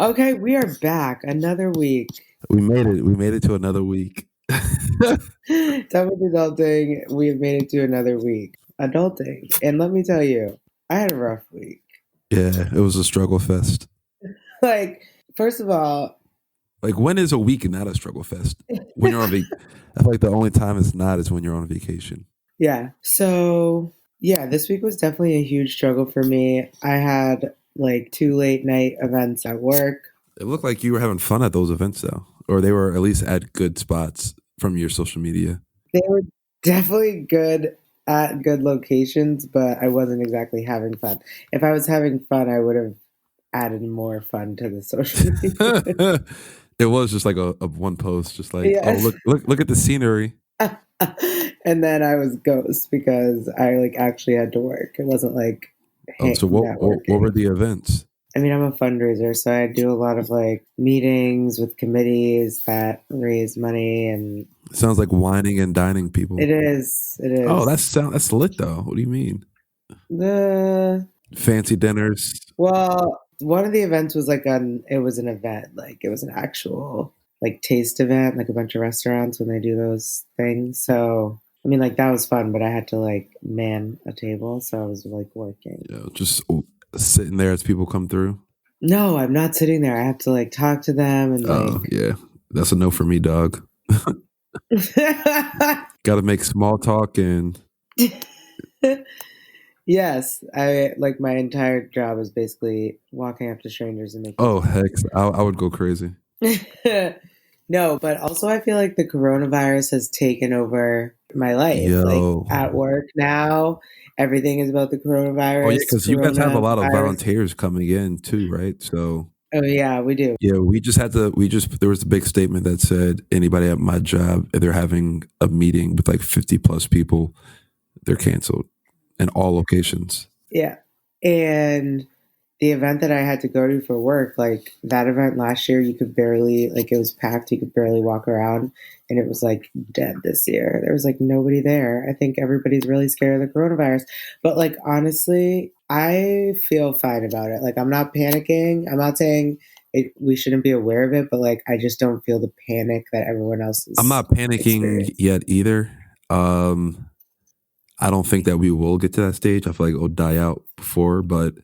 Okay, we are back. Another week. We made it. We made it to another week. Done with adulting. We have made it to another week. Adulting. And let me tell you, I had a rough week. Yeah, it was a struggle fest. Like, first of all, Like, when is a week not a struggle fest? When you're on vacation. I feel like the only time it's not is when you're on vacation. yeah. So, yeah, this week was definitely a huge struggle for me. I had like 2 late night events at work. It looked like you were having fun at those events, though, or they were at least at good spots from your social media. They were definitely good at good locations, but I wasn't exactly having fun. If I was having fun, I would have added more fun to the social media. It was just like a one post, just like, oh, Yes. look at the scenery. And then I was ghost because I like actually had to work. It wasn't like Oh, so what were networking. the events? I mean, I'm a fundraiser, so I do a lot of like meetings with committees that raise money, and It sounds like whining and dining people. it Oh, is that's lit though. What do you mean? the Fancy dinners. well, one of the events was it was an event, like it was an actual like taste event, like a bunch of restaurants when they do those things. So I mean, like that was fun, but I had to like man a table, so I was like working. Just sitting there as people come through. No, I'm not sitting there. I have to like talk to them and Oh like yeah, that's a no for me, dog. Got to make small talk and yes, I like my entire job is basically walking up to strangers and making oh small heck, I would go crazy. talk. No, but also I feel like the coronavirus has taken over my life. Like Yo, at work now, everything is about the oh yeah, coronavirus. because you guys have a lot of Coronavirus. volunteers coming in too, right? So Oh yeah, we do. yeah, there was a big statement that said anybody at my job, if they're having a meeting with like 50 plus people, they're canceled in all locations. Yeah. And the event that I had to go to for work, like that event last year, you could barely, like it was packed, you could barely walk around, and it was like dead this year. There was like nobody there. I think everybody's really scared of the coronavirus. But like honestly, I feel fine about it. Like I'm not panicking. I'm not saying we shouldn't be aware of it, but like I just don't feel the panic that everyone else I'm is not panicking experiencing. yet either. Um, I don't think that we will get to that stage. I feel like it'll die out before, but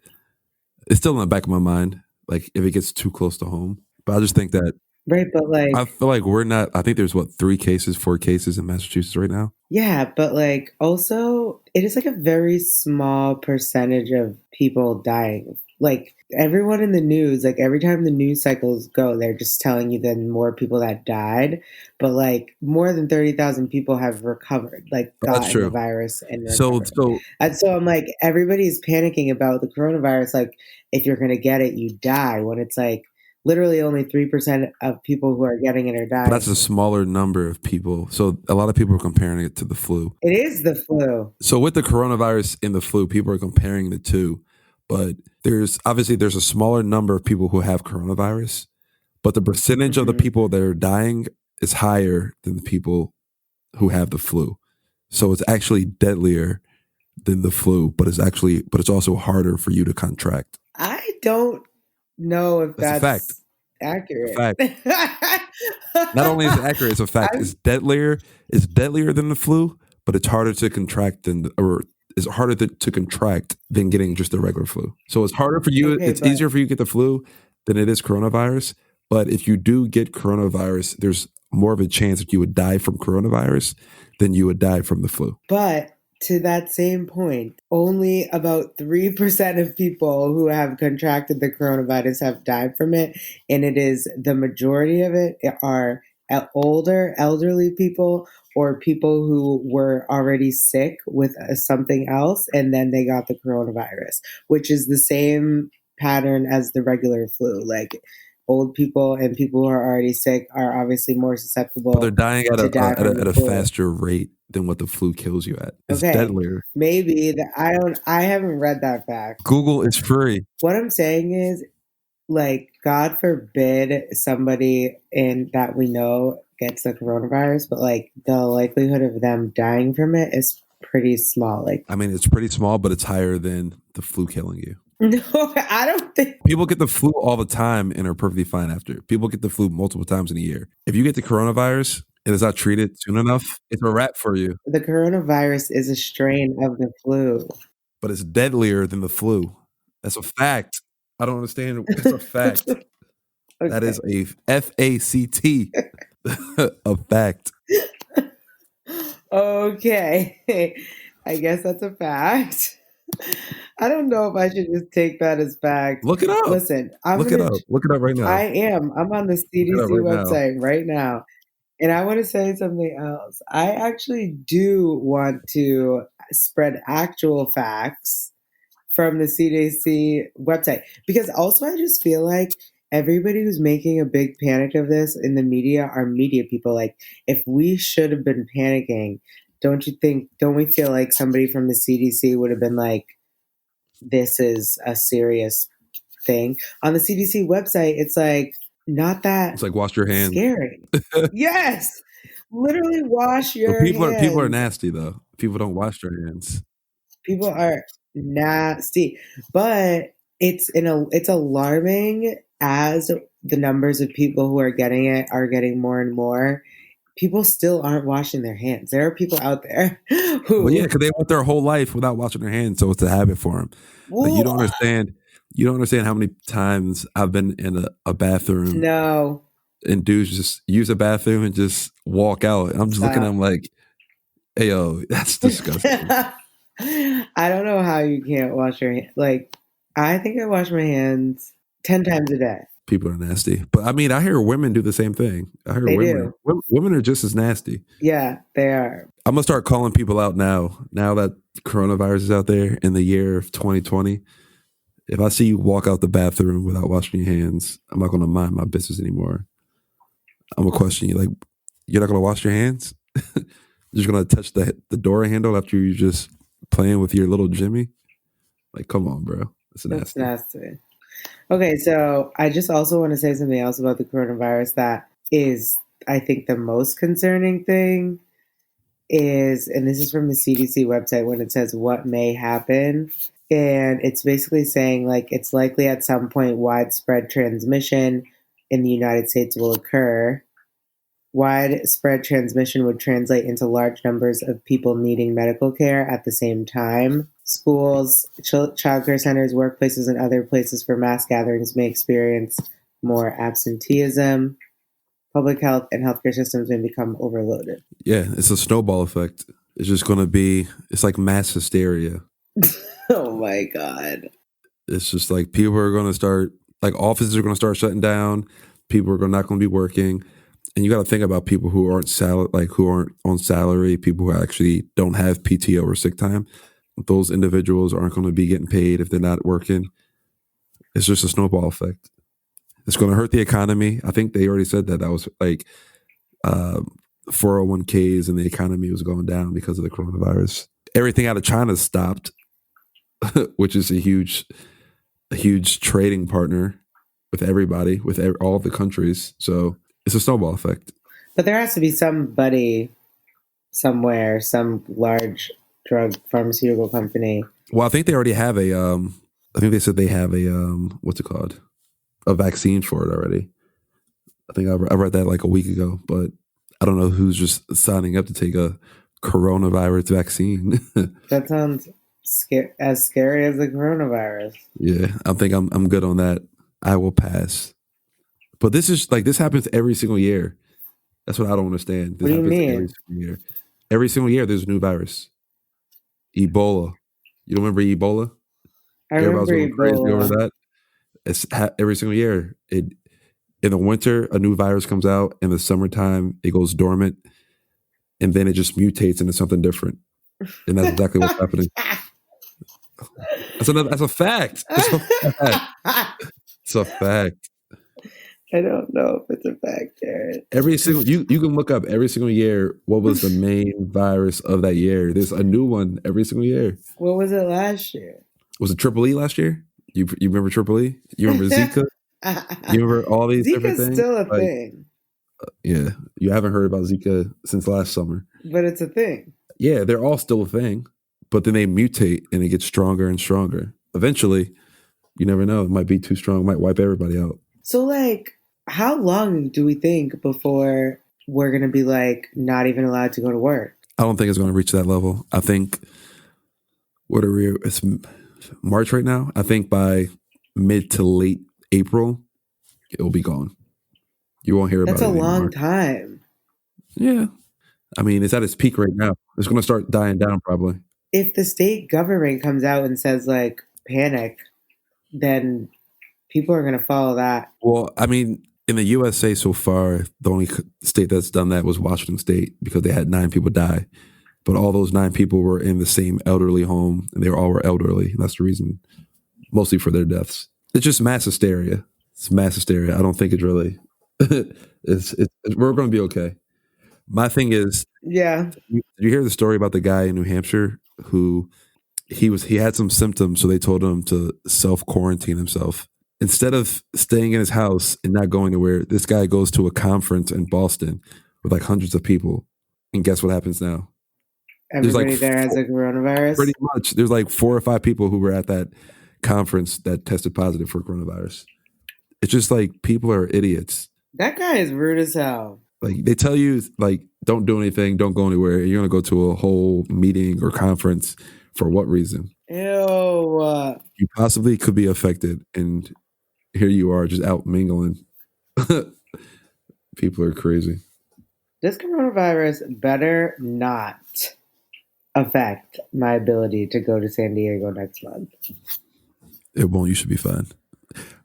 it's still in the back of my mind. Like if it gets too close to home, but I just think that Right, but I like feel like we're not. I think there's what 3 cases, 4 cases in Massachusetts right now. yeah, but like also it is like a very small percentage of people dying. Like everyone in the news, like every time the news cycles go, they're just telling you that more people that died, but like more than 30,000 people have recovered, like Oh, that's gotten the true. virus and So recovered. so And so I'm like everybody's panicking about the coronavirus like if you're going to get it, you die when it's like literally only 3% of people who are getting it are but that's dying. a smaller number of people. So a lot of people are comparing it to the flu. It is the flu. So with the coronavirus and the flu, people are comparing the two, but there's a smaller number of people who have coronavirus, but the percentage of the Mhm. people that are dying is higher than the people who have the flu. So it's actually deadlier than the flu, but it's also harder for you to contract. I don't know if That's a fact. that's A accurate. fact. Not only is it accurate, it's a fact. I'm It's deadlier than the flu, but it's harder to contract or it's harder to contract than getting just the regular flu. So it's harder for you. okay, It's but easier for you to get the flu than it is coronavirus. But if you do get coronavirus, there's more of a chance that you would die from coronavirus than you would die from the flu. but to that same point, only about 3% of people who have contracted the coronavirus have died from it, and it is the majority of it are older, elderly people or people who were already sick with something else and then they got the coronavirus, which is the same pattern as the regular flu. Like old people and people who are already sick are obviously more But they're susceptible dying to die from the at a flu. faster rate than what the flu kills you at. It's Okay, deadlier. maybe I haven't read that fact. Google is free. What I'm saying is, like, God forbid somebody in that we know gets the coronavirus, but like the likelihood of them dying from it is pretty small. Like, I mean, it's pretty small, but it's higher than the flu killing you. No, I don't think. People get the flu all the time and are perfectly fine after. People get the flu multiple times in a year. If you get the coronavirus and it's not treated soon enough, it's a wrap for you. The coronavirus is a strain of the flu. But it's deadlier than the flu. That's a fact. I don't understand. It's a fact. Okay. That is a fact. A fact. Okay. I guess that's a fact. I don't know if I should just take that as fact. Look it up. Listen, Look it up. Look it up right now. I am. I'm on the CDC website right now. And I want to say something else. I actually do want to spread actual facts from the CDC website because also I just feel like everybody who's making a big panic of this in the media are media people. Like, if we should have been panicking, don't we feel like somebody from the CDC would have been like, this is a serious thing? On the CDC website, it's like, not that it's like wash your hands. Scary. Yes. Literally wash your hands. People are nasty though. People don't wash their hands. People are nasty. But it's alarming as the numbers of people who are getting it are getting more and more. People still aren't washing their hands. There are people out there who well, yeah, because they went their whole life without washing their hands, so it's a habit for them. Like, you don't understand. You don't understand how many times I've been in a bathroom. No. And dudes just use a bathroom and just walk out. And I'm just looking at them like, hey, yo, that's disgusting. I don't know how you can't wash your hands. Like, I think I wash my hands 10 times a day. People are nasty. But I mean, I hear women do the same thing. I hear women are just as nasty. Yeah, they are. I'm going to start calling people out now that coronavirus is out there in the year of 2020. If I see you walk out the bathroom without washing your hands, I'm not going to mind my business anymore. I'm going to question you. Like, you're not going to wash your hands? You're just going to touch the door handle after you just playing with your little Jimmy? Like, come on, bro. That's nasty. Okay, so I just also want to say something else about the coronavirus that is, I think, the most concerning thing is, and this is from the CDC website when it says what may happen. And it's basically saying, like, it's likely at some point widespread transmission in the United States will occur. Widespread transmission would translate into large numbers of people needing medical care at the same time. Schools, childcare centers, workplaces, and other places for mass gatherings may experience more absenteeism. Public health and healthcare systems may become overloaded. Yeah, it's a snowball effect. It's just going to be, it's like mass hysteria. Oh my God. It's just like people are going to start, like offices are going to start shutting down. People are not going to be working. And you got to think about people who aren't on salary, people who actually don't have PTO or sick time. Those individuals aren't going to be getting paid if they're not working. It's just a snowball effect. It's going to hurt the economy. I think they already said that was like 401ks and the economy was going down because of the coronavirus. Everything out of China stopped, which is a huge trading partner with everybody, with all the countries. So it's a snowball effect. But there has to be somebody somewhere, some large drug pharmaceutical company. Well, I think they already have I think they said they have what's it called? A vaccine for it already. I think I read that like a week ago, but I don't know who's just signing up to take a coronavirus vaccine. That sounds as scary as the coronavirus. Yeah, I think I'm good on that. I will pass. But this happens every single year. That's what I don't understand. What do you mean? Every single year. Every single year there's a new virus. Ebola. You don't remember Ebola? I remember Ebola. Crazy over that. It's every single year. In the winter, a new virus comes out. In the summertime, it goes dormant, and then it just mutates into something different. And that's exactly what's happening. That's a fact. It's a fact. I don't know if it's a fact, Jared. You can look up every single year what was the main virus of that year. There's a new one every single year. What was it last year? Was it Triple E last year? You remember Triple E? You remember Zika? You remember all these different things? Zika's still a thing. Yeah, you haven't heard about Zika since last summer. But it's a thing. Yeah, they're all still a thing, but then they mutate and it gets stronger and stronger. Eventually, You never know. It might be too strong. It might wipe everybody out. So, like, how long do we think before we're going to be, like, not even allowed to go to work? I don't think it's going to reach that level. I think, what are we? It's March right now. I think by mid to late April, it will be gone. You won't hear about it That's a long anymore. time. Yeah. I mean, it's at its peak right now. It's going to start dying down probably. If the state government comes out and says, like, panic, then people are going to follow that. Well, I mean, in the USA so far, the only state that's done that was Washington State because they had 9 people die. But all those 9 people were in the same elderly home, and they all were elderly. That's the reason, mostly for their deaths. It's just mass hysteria. It's mass hysteria. I don't think it's really. We're going to be okay. My thing is, Yeah. did you hear the story about the guy in New Hampshire who he had some symptoms, so they told him to self-quarantine himself. Instead of staying in his house and not going anywhere, this guy goes to a conference in Boston with like hundreds of people. And guess what happens now? Everybody there has a coronavirus? Pretty much. There's like 4 or 5 people who were at that conference that tested positive for coronavirus. It's just like people are idiots. That guy is rude as hell. Like they tell you, like, don't do anything, don't go anywhere. You're going to go to a whole meeting or conference for what reason? Ew. You possibly could be affected, and here you are just out mingling. People are crazy. This coronavirus better not affect my ability to go to San Diego next month. It won't. You should be fine.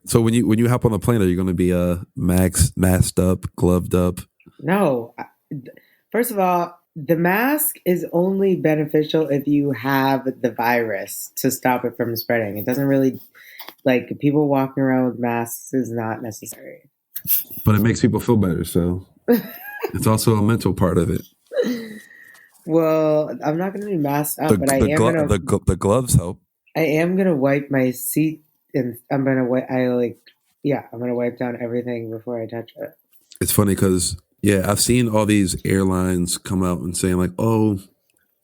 So when you hop on the plane, are you going to be masked up, gloved up? No. First of all, the mask is only beneficial if you have the virus to stop it from spreading. It doesn't really, like, people walking around with masks is not necessary. But it makes people feel better, so it's also a mental part of it. Well, I'm not going to be masked up, but I am going to. The gloves help. I am going to wipe my seat, and I'm going to wipe. I'm going to wipe down everything before I touch it. It's funny because, yeah, I've seen all these airlines come out and saying like, oh,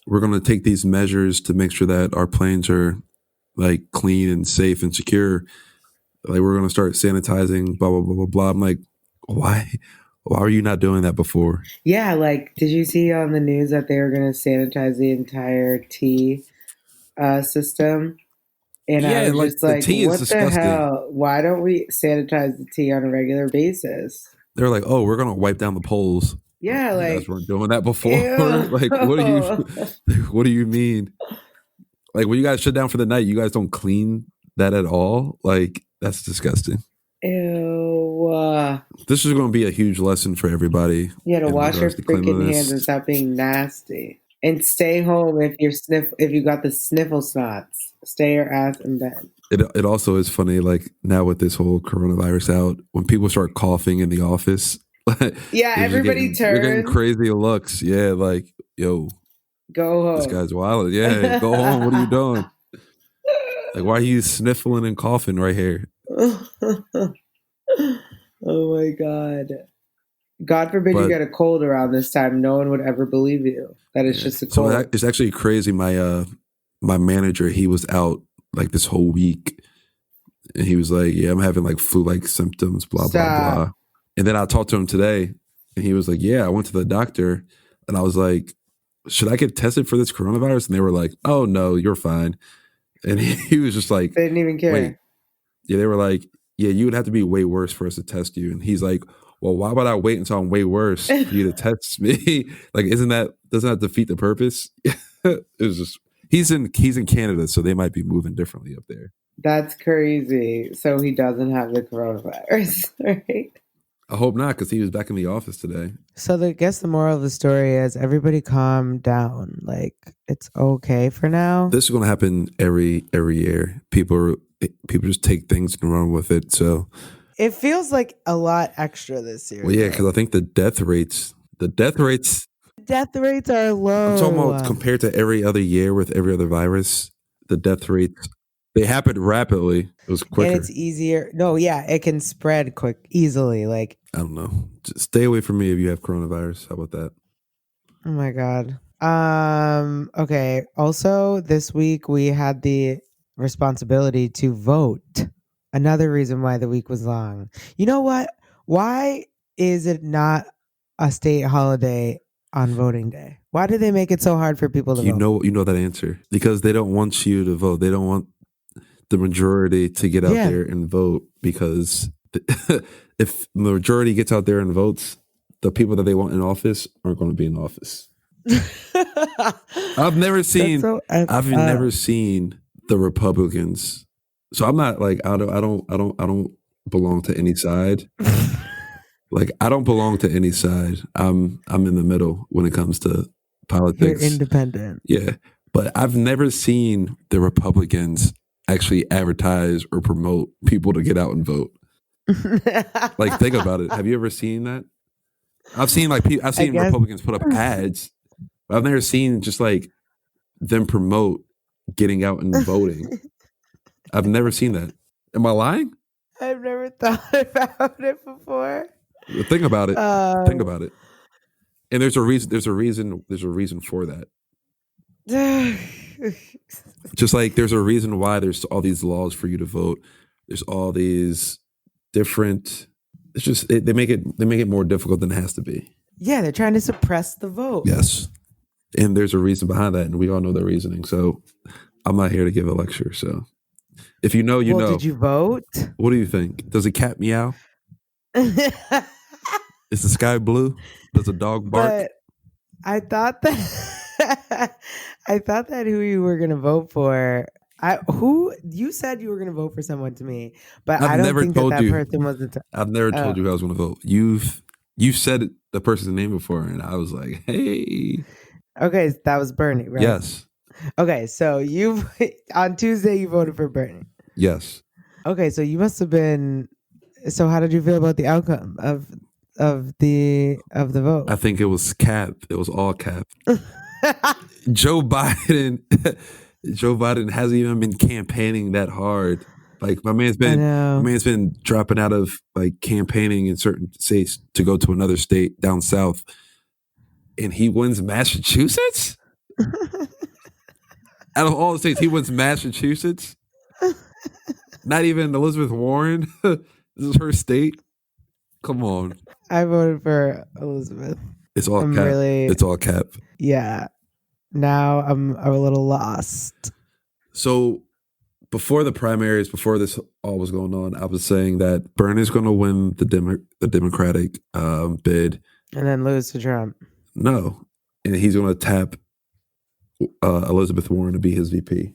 we're going to take these measures to make sure that our planes are like clean and safe and secure. Like we're going to start sanitizing, blah, blah, blah, blah, blah. I'm like, why are you not doing that before? Yeah. Like, did you see on the news that they were going to sanitize the entire T system? And yeah, I was like, just the like, tea what is disgusting. The hell? Why don't we sanitize the tea on a regular basis? They're like, oh, we're going to wipe down the poles. Yeah, you like, guys weren't doing that before. Like, what do you mean? Like, when you guys shut down for the night, you guys don't clean that at all? Like, that's disgusting. Ew. This is going to be a huge lesson for everybody. You gotta wash your freaking hands and stop being nasty. And stay home if you got the sniffle snots. Stay your ass in bed. It also is funny, like now with this whole coronavirus out, when people start coughing in the office. Yeah, everybody turns. You're getting crazy looks. Yeah, like, yo, go home. This guy's wild. Yeah, go home. What are you doing? Like, why are you sniffling and coughing right here? Oh my God. God forbid you get a cold around this time. No one would ever believe you that it's just a cold. So it's actually crazy. My manager, he was out like this whole week, and he was like, "Yeah, I'm having like flu-like symptoms, blah blah blah." And then I talked to him today, and he was like, "Yeah, I went to the doctor," and I was like, "Should I get tested for this coronavirus?" And they were like, "Oh no, you're fine." And he was just like, they didn't even care. Wait. Yeah, they were like, "Yeah, you would have to be way worse for us to test you." And he's like, well, why would I wait until I'm way worse for you to test me? Like, doesn't that defeat the purpose? It was just he's in Canada, so they might be moving differently up there. That's crazy. So he doesn't have the coronavirus, right? I hope not, because he was back in the office today. So I guess the moral of the story is everybody calm down. Like, it's okay for now. This is going to happen every year. People just take things and run with it. So. It feels like a lot extra this year. Well, yeah, because I think the death rates are low. I'm talking about compared to every other year with every other virus, the death rates, they happened rapidly. It was quicker. And it's easier. No, yeah, it can spread easily. Like, I don't know. Just stay away from me if you have coronavirus. How about that? Oh my God. Okay. Also, this week we had the responsibility to vote. Another reason why the week was long. You know what? Why is it not a state holiday on voting day? Why do they make it so hard for people to vote? You know that answer because they don't want you to vote. They don't want the majority to get out Yeah. there and vote because if the majority gets out there and votes, the people that they want in office aren't going to be in office. I've never seen the Republicans. So I'm not like I don't belong to any side. Like I don't belong to any side. I'm in the middle when it comes to politics. You're independent. Yeah. But I've never seen the Republicans actually advertise or promote people to get out and vote. Like think about it. Have you ever seen that? I've seen Republicans put up ads. But I've never seen just like them promote getting out and voting. I've never seen that. Am I lying? I've never thought about it before. Think about it. Think about it. And there's a reason. There's a reason for that. Just like there's a reason why there's all these laws for you to vote. There's all these different. It's just they make it more difficult than it has to be. Yeah, they're trying to suppress the vote. Yes, and there's a reason behind that, and we all know the reasoning. So I'm not here to give a lecture. So if you know, you know. Did you vote? What do you think? Does a cat meow? Is the sky blue? Does a dog bark? But I thought that who you were gonna vote for. You said you were gonna vote for someone to me, but I don't think that person was the. I've never told you I was gonna vote. You've said the person's name before, and I was like, hey. Okay, that was Bernie, right? Yes. Okay, so on Tuesday you voted for Bernie. Yes. Okay, so you must have been. So how did you feel about the outcome of the vote? I think it was cap. It was all cap. Joe Biden hasn't even been campaigning that hard. Like my man's been dropping out of like campaigning in certain states to go to another state down south, and he wins Massachusetts. Out of all the states, he wins Massachusetts. Not even Elizabeth Warren. This is her state. Come on. I voted for Elizabeth. It's all cap. It's all cap. Yeah. Now I'm a little lost. So before the primaries, before this all was going on, I was saying that Bernie's going to win the Democratic bid. And then lose to Trump. No. And he's going to tap Elizabeth Warren to be his VP.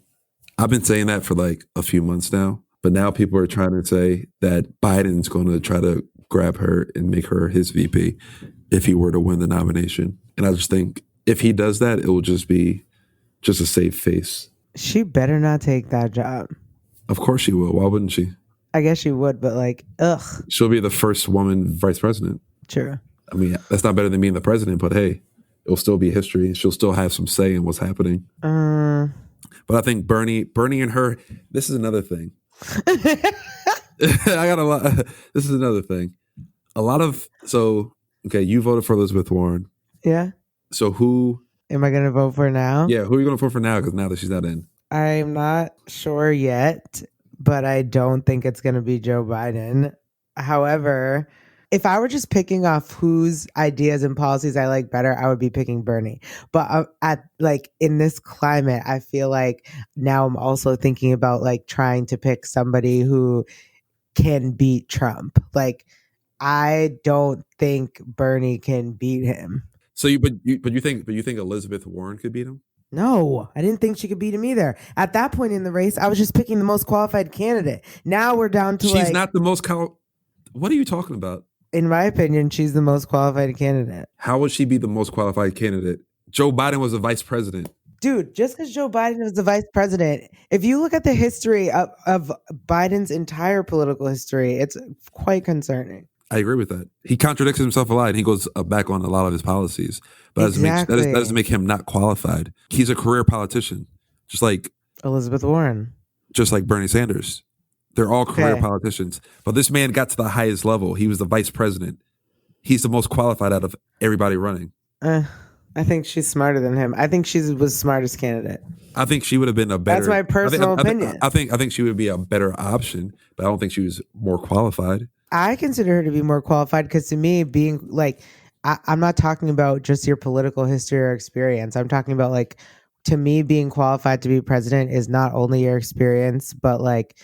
I've been saying that for like a few months now. But now people are trying to say that Biden's going to try to grab her and make her his VP if he were to win the nomination. And I just think if he does that, it will just be just a safe face. She better not take that job. Of course she will. Why wouldn't she? I guess she would, but like, ugh. She'll be the first woman vice president. True. I mean, that's not better than being the president, but hey, it'll still be history and she'll still have some say in what's happening. But I think Bernie and her, this is another thing. I got a lot. This is another thing. You voted for Elizabeth Warren. Yeah. So who am I going to vote for now? Yeah, who are you going to vote for now? Because now that she's not in, I'm not sure yet, but I don't think it's going to be Joe Biden. However, if I were just picking off whose ideas and policies I like better, I would be picking Bernie. But in this climate, I feel like now I'm also thinking about like trying to pick somebody who can beat Trump. Like, I don't think Bernie can beat him. So you think Elizabeth Warren could beat him? No, I didn't think she could beat him either. At that point in the race, I was just picking the most qualified candidate. Now we're down to she's not the most. What are you talking about? In my opinion, she's the most qualified candidate. How would she be the most qualified candidate? Joe Biden was a vice president. Dude, just because Joe Biden was the vice president, if you look at the history of Biden's entire political history, it's quite concerning. I agree with that. He contradicts himself a lot and he goes back on a lot of his policies. But that doesn't make him not qualified. He's a career politician, just like Elizabeth Warren. Just like Bernie Sanders. They're all career politicians. But this man got to the highest level. He was the vice president. He's the most qualified out of everybody running. I think she's smarter than him. I think she was smartest candidate. I think she would have been a better. That's my personal opinion. I think she would be a better option, but I don't think she was more qualified. I consider her to be more qualified because to me, being like, I'm not talking about just your political history or experience. I'm talking about like, to me, being qualified to be president is not only your experience, but like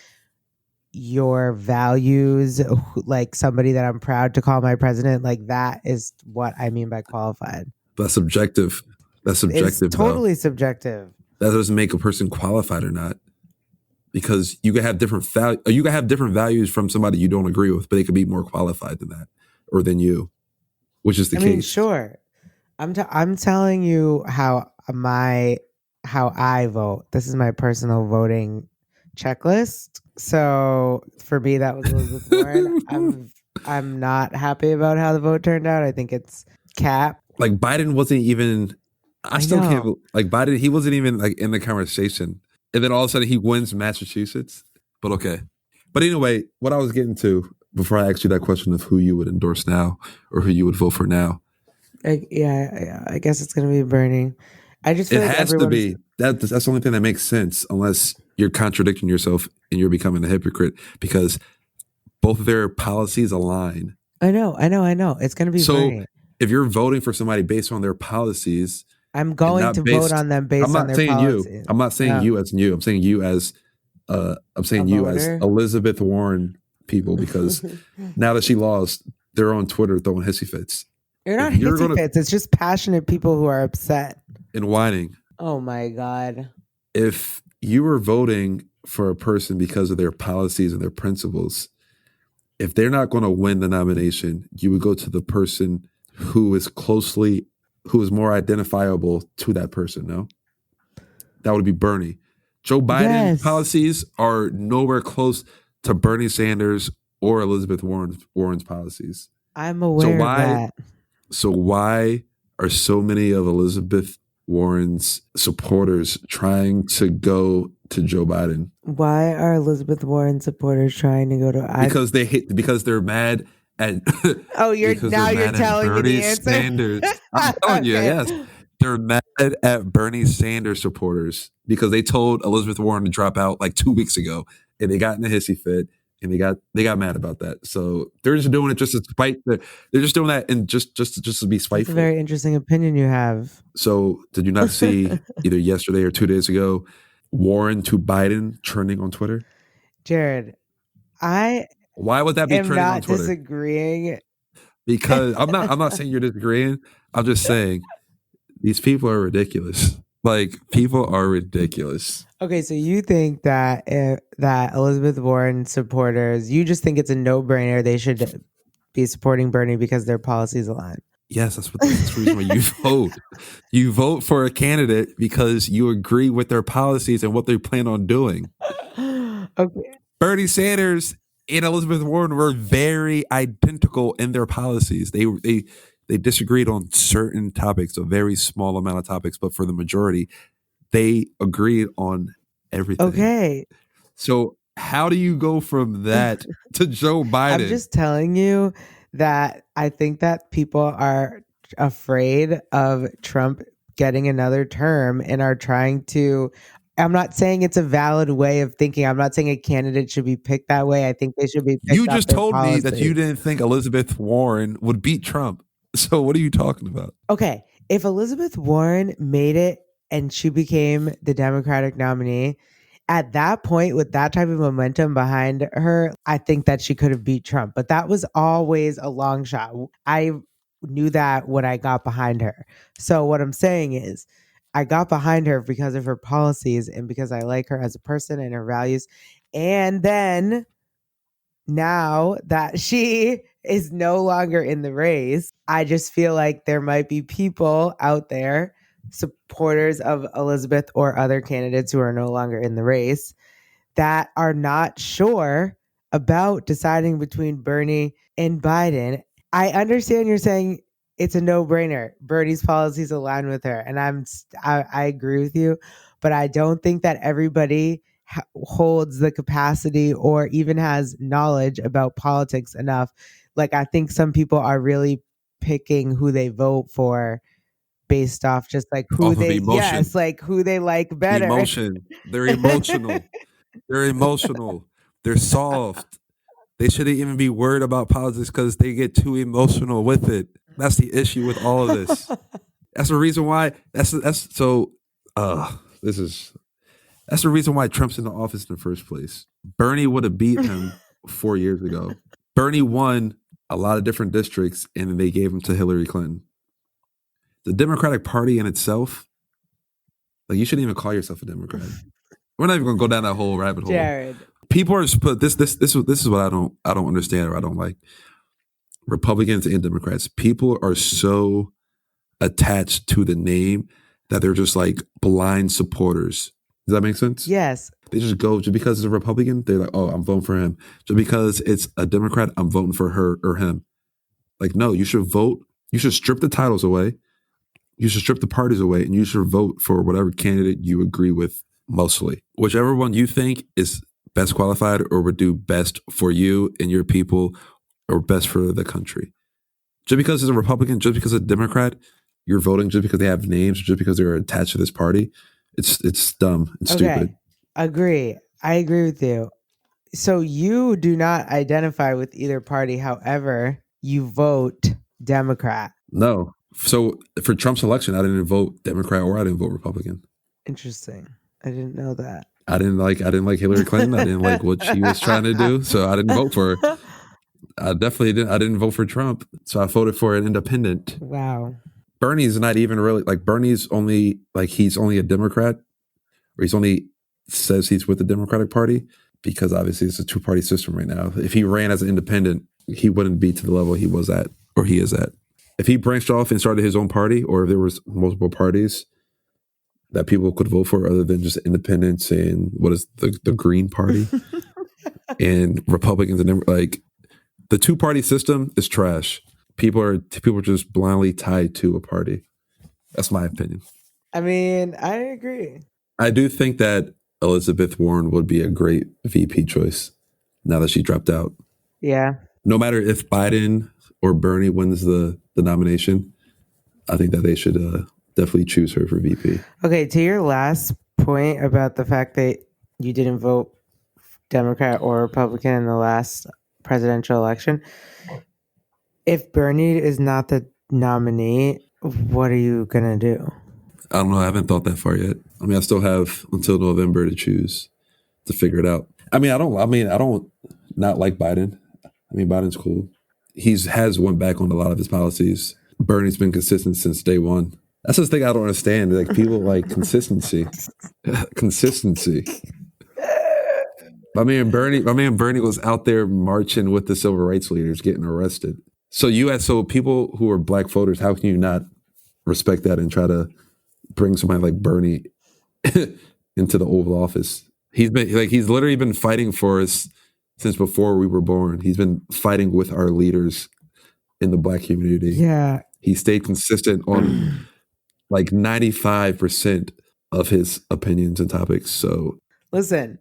your values, like somebody that I'm proud to call my president. Like that is what I mean by qualified. That's subjective. That's subjective. It's totally subjective. That doesn't make a person qualified or not, because you can have different you can have different values from somebody you don't agree with, but they could be more qualified than that or than you, which is the case. Mean, sure. I'm telling you how I vote. This is my personal voting checklist. So for me, that was Elizabeth Warren. I'm not happy about how the vote turned out. I think it's cap. Like Biden wasn't even. I still can't like Biden. He wasn't even like in the conversation, and then all of a sudden he wins Massachusetts. But okay. But anyway, what I was getting to before I asked you that question of who you would endorse now or who you would vote for now. I guess it's gonna be Bernie. I just feel it has to be. That's the only thing that makes sense, unless you're contradicting yourself and you're becoming a hypocrite, because both of their policies align. I know. It's gonna be Bernie. If you're voting for somebody based on their policies, I'm going to vote on them based on their policies. I'm not saying you as you. I'm saying you as as Elizabeth Warren people, because now that she lost, they're on Twitter throwing hissy fits. You're not hissy fits. It's just passionate people who are upset and whining. Oh my God. If you were voting for a person because of their policies and their principles, if they're not going to win the nomination, you would go to the person who is more identifiable to that person, no? That would be Bernie. Joe Biden's policies are nowhere close to Bernie Sanders or Elizabeth Warren's policies. I'm aware of that. So why are so many of Elizabeth Warren's supporters trying to go to Joe Biden? Why are Elizabeth Warren supporters trying to go to? Because they're mad at. Oh, you're telling me the answer. Sanders. I'm telling you, yes, they're mad at Bernie Sanders supporters because they told Elizabeth Warren to drop out like 2 weeks ago, and they got in a hissy fit. And they got mad about that. So they're just doing it just to spite. They're just doing that and just to be spiteful. That's a very interesting opinion you have. So did you not see either yesterday or 2 days ago Warren to Biden trending on Twitter? Jared, why would that be trending on Twitter? Disagreeing. Because I'm not saying you're disagreeing. I'm just saying these people are ridiculous. Like, people are ridiculous. Okay, so you think that that Elizabeth Warren supporters, you just think it's a no-brainer they should be supporting Bernie because their policies align? Yes, that's the reason why you vote. You vote for a candidate because you agree with their policies and what they plan on doing. Okay. Bernie Sanders and Elizabeth Warren were very identical in their policies. They disagreed on certain topics, a very small amount of topics, but for the majority, they agreed on everything. Okay. So how do you go from that to Joe Biden? I'm just telling you that I think that people are afraid of Trump getting another term and are trying to. I'm not saying it's a valid way of thinking. I'm not saying a candidate should be picked that way. I think they should be picked. You just told me that you didn't think Elizabeth Warren would beat Trump. So what are you talking about? Okay, if Elizabeth Warren made it and she became the Democratic nominee, at that point, with that type of momentum behind her, I think that she could have beat Trump. But that was always a long shot. I knew that when I got behind her. So what I'm saying is, I got behind her because of her policies and because I like her as a person and her values. And then now that she is no longer in the race, I just feel like there might be people out there, supporters of Elizabeth or other candidates who are no longer in the race, that are not sure about deciding between Bernie and Biden. I understand you're saying it's a no-brainer. Bernie's policies align with her, and I agree with you, but I don't think that everybody holds the capacity or even has knowledge about politics enough. Like, I think some people are really picking who they vote for based off just like who Off of they emotion. like who they like better. Emotion. They're emotional. They're emotional. They're soft. They shouldn't even be worried about politics because they get too emotional with it. That's the issue with all of this. That's the reason why. That's so. That's the reason why Trump's in the office in the first place. Bernie would have beat him 4 years ago. Bernie won a lot of different districts, and they gave him to Hillary Clinton. The Democratic Party in itself, like, you shouldn't even call yourself a Democrat. We're not even going to go down that whole rabbit hole. Jared, People are put this is what I don't understand or I don't like. Republicans and Democrats, people are so attached to the name that they're just like blind supporters. Does that make sense? yes. They just go, just because it's a Republican, they're like, oh, I'm voting for him. Just because it's a Democrat, I'm voting for her or him. Like, no, you should vote. You should strip the titles away. You should strip the parties away, and you should vote for whatever candidate you agree with mostly. Whichever one you think is best qualified or would do best for you and your people or best for the country. Just because it's a Republican, just because it's a Democrat, you're voting just because they have names, just because they're attached to this party. It's dumb. It's stupid. Agree. I agree with you. So you do not identify with either party. However, you vote Democrat. No. So for Trump's election, I didn't vote Democrat or I didn't vote Republican. Interesting. I didn't know that. I didn't like Hillary Clinton. I didn't like what she was trying to do, so I didn't vote for her. I definitely didn't. I didn't vote for Trump, so I voted for an independent. Wow. Bernie's not even really like Bernie's only like he's only a Democrat, or he's only says he's with the Democratic Party because obviously it's a two-party system right now. If he ran as an independent, he wouldn't be to the level he was at or he is at. If he branched off and started his own party, or if there was multiple parties that people could vote for other than just independents and what is the Green Party and Republicans, and like the two-party system is trash. People are just blindly tied to a party. That's my opinion. I mean, I agree. I do think that Elizabeth Warren would be a great VP choice now that she dropped out. Yeah. No matter if Biden or Bernie wins the nomination, I think that they should definitely choose her for VP. Okay, to your last point about the fact that you didn't vote Democrat or Republican in the last presidential election, if Bernie is not the nominee, what are you gonna do? I don't know. I haven't thought that far yet. I mean, I still have until November to choose to figure it out. I don't not like Biden. I mean, Biden's cool. Has went back on a lot of his policies. Bernie's been consistent since day one. That's the thing I don't understand. Like, people like consistency. Consistency. My man Bernie was out there marching with the civil rights leaders, getting arrested. So people who are black voters, how can you not respect that and try to bring somebody like Bernie into the Oval Office? He's literally been fighting for us since before we were born. He's been fighting with our leaders in the black community. Yeah. He stayed consistent on like 95% of his opinions and topics. So listen,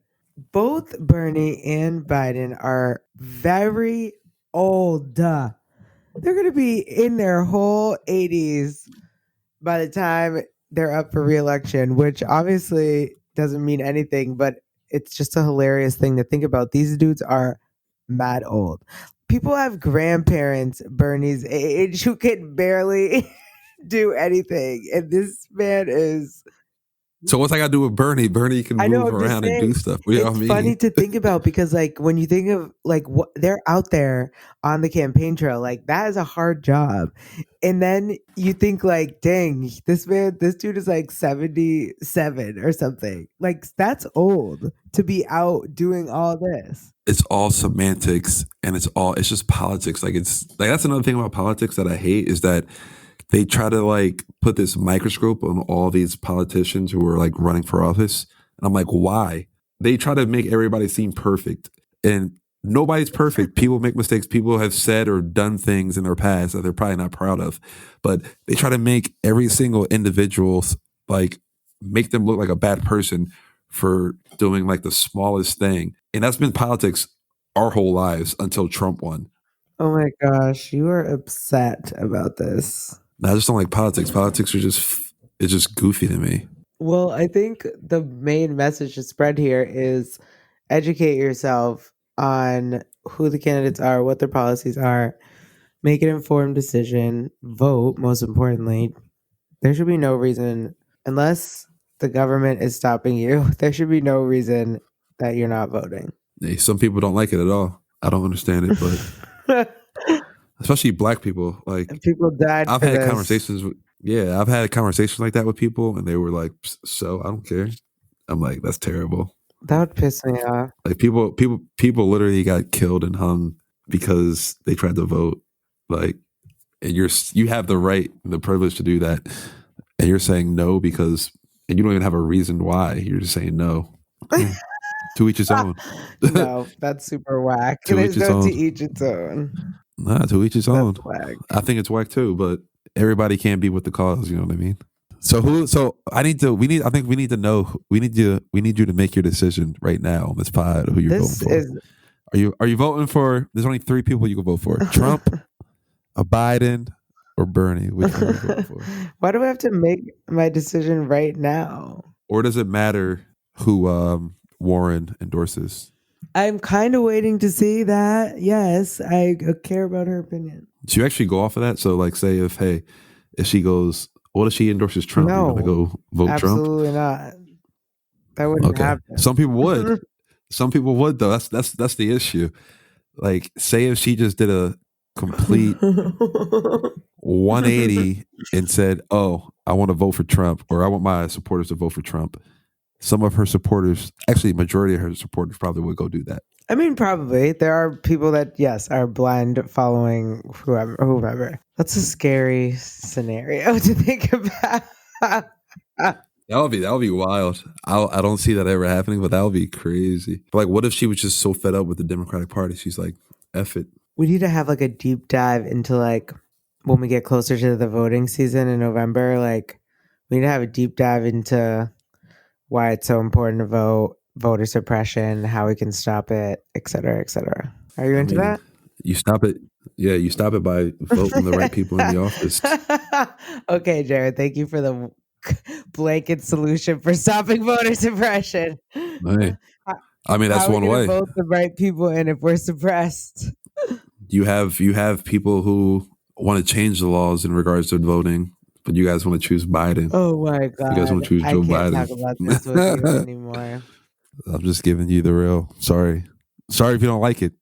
both Bernie and Biden are very old. They're going to be in their whole 80s by the time they're up for re-election, which obviously doesn't mean anything, but it's just a hilarious thing to think about. These dudes are mad old. People have grandparents Bernie's age who can barely do anything, and this man is... So what's I got to do with Bernie? Bernie can move around and do stuff. It's funny to think about because, like, when you think of like what they're out there on the campaign trail, like that is a hard job. And then you think, like, dang, this dude is like 77 or something. Like, that's old to be out doing all this. It's all semantics, and it's just politics. Like, that's another thing about politics that I hate is that they try to like put this microscope on all these politicians who are like running for office. And I'm like, why? They try to make everybody seem perfect, and nobody's perfect. People make mistakes. People have said or done things in their past that they're probably not proud of, but they try to make every single individual, like, make them look like a bad person for doing like the smallest thing. And that's been politics our whole lives until Trump won. Oh my gosh, you are upset about this. I just don't like politics. Politics are it's just goofy to me. Well, I think the main message to spread here is educate yourself on who the candidates are, what their policies are, make an informed decision, vote, most importantly. There should be no reason, unless the government is stopping you, there should be no reason that you're not voting. Hey, some people don't like it at all. I don't understand it, but especially black people. Like people died I've for had this. conversations with, I've had conversations like that with people, and they were like, "So I don't care." I'm like, "That's terrible." That would piss me off. Like people literally got killed and hung because they tried to vote. Like, and you have the right and the privilege to do that, and you're saying no because, and you don't even have a reason why. You're just saying no. To each his own. No, that's super whack. To There's each his no own. to each its own. Nah, to each his own. That's whack. I think it's whack too, but everybody can't be with the cause. You know what I mean? So I think we need to know. We need you to make your decision right now on this pod who you're voting for. Are you voting for? There's only 3 people you can vote for: Trump, a Biden, or Bernie. Which one are you voting for? Why do I have to make my decision right now? Or does it matter who Warren endorses? I'm kind of waiting to see that. Yes, I care about her opinion. Do you actually go off of that? So, like, say if she goes, what if she endorses Trump? No, you're gonna go vote absolutely Trump? not. That wouldn't happen. Some people would. Some people would though. That's the issue. Like, say if she just did a complete 180 and said, "Oh, I want to vote for Trump," or "I want my supporters to vote for Trump." Some of her supporters, actually, majority of her supporters, probably would go do that. I mean, probably there are people that are blind following whoever. That's a scary scenario to think about. That would be wild. I don't see that ever happening, but that would be crazy. Like, what if she was just so fed up with the Democratic Party, she's like, "F it." We need to have like a deep dive into like when we get closer to the voting season in November. Like, we need to have a deep dive into why it's so important to vote, voter suppression, how we can stop it, et cetera, et cetera. Are you into that? You stop it. Yeah, you stop it by voting the right people in the office. Okay, Jared, thank you for the blanket solution for stopping voter suppression. Hey, I mean, that's one way. Vote the right people in if we're suppressed. You have people who want to change the laws in regards to voting, but you guys want to choose Biden. Oh my God. You guys want to choose Joe Biden. I can't talk about this with you anymore. I'm just giving you the real. Sorry if you don't like it.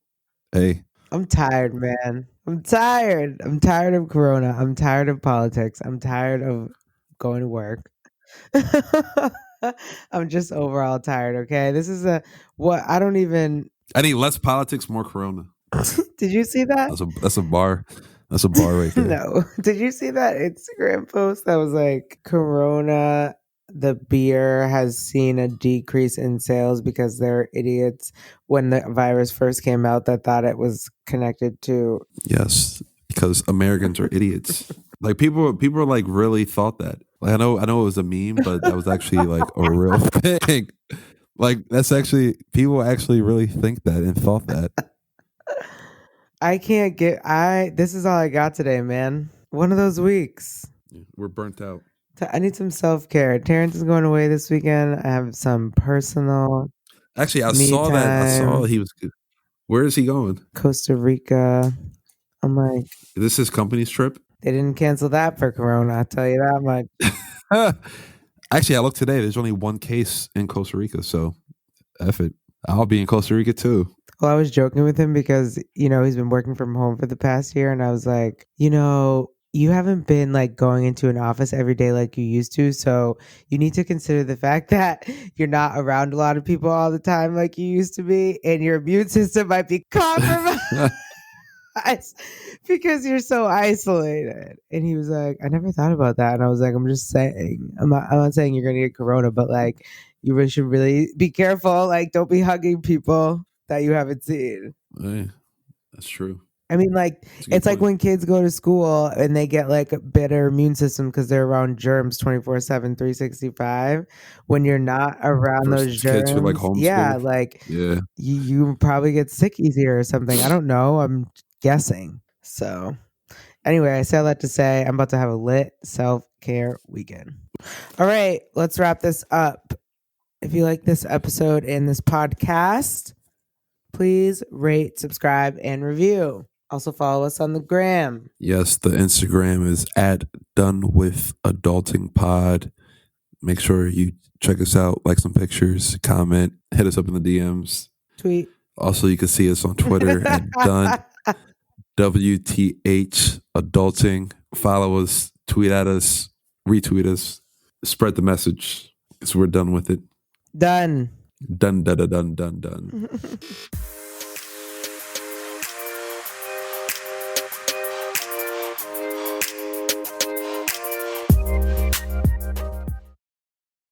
Hey. I'm tired, man. I'm tired. I'm tired of Corona. I'm tired of politics. I'm tired of going to work. I'm just overall tired, okay? This is I need less politics, more Corona. Did you see that? That's a bar. That's a bar right there. No. Did you see that Instagram post that was like, Corona, the beer has seen a decrease in sales because they're idiots when the virus first came out that thought it was connected to... Yes, because Americans are idiots. Like people like really thought that. Like I know it was a meme, but that was actually like a real thing. Like that's actually, people actually really think that and thought that. This is all I got today, man. One of those weeks. We're burnt out. I need some self-care. Terrence is going away this weekend. I have some personal... Actually, I saw he was good. Where is he going? Costa Rica. I'm like... Is this his company's trip? They didn't cancel that for Corona, I'll tell you that much. Actually, I looked today. There's only 1 case in Costa Rica, so F it. I'll be in Costa Rica too. Well, I was joking with him because, he's been working from home for the past year. And I was like, you haven't been like going into an office every day like you used to. So you need to consider the fact that you're not around a lot of people all the time like you used to be. And your immune system might be compromised because you're so isolated. And he was like, I never thought about that. And I was like, I'm just saying, I'm not saying you're going to get Corona, but like, you really should really be careful. Like, don't be hugging people that you haven't seen. Hey, that's true. I mean, like, it's like when kids go to school and they get like a better immune system because they're around germs 24/7, 365. When you're not around those germs, kids who like homeschool. You probably get sick easier or something. I don't know. I'm guessing. So Anyway, I say all that to say I'm about to have a lit self-care weekend. All right, let's wrap this up. If you like this episode and this podcast, please rate, subscribe, and review. Also follow us on the gram. Yes, the Instagram is at donewithadultingpod. Make sure you check us out, like some pictures, comment, hit us up in the DMs. Tweet. Also, you can see us on Twitter at done WTH Adulting. Follow us, tweet at us, retweet us, spread the message because we're done with it. Done. Done.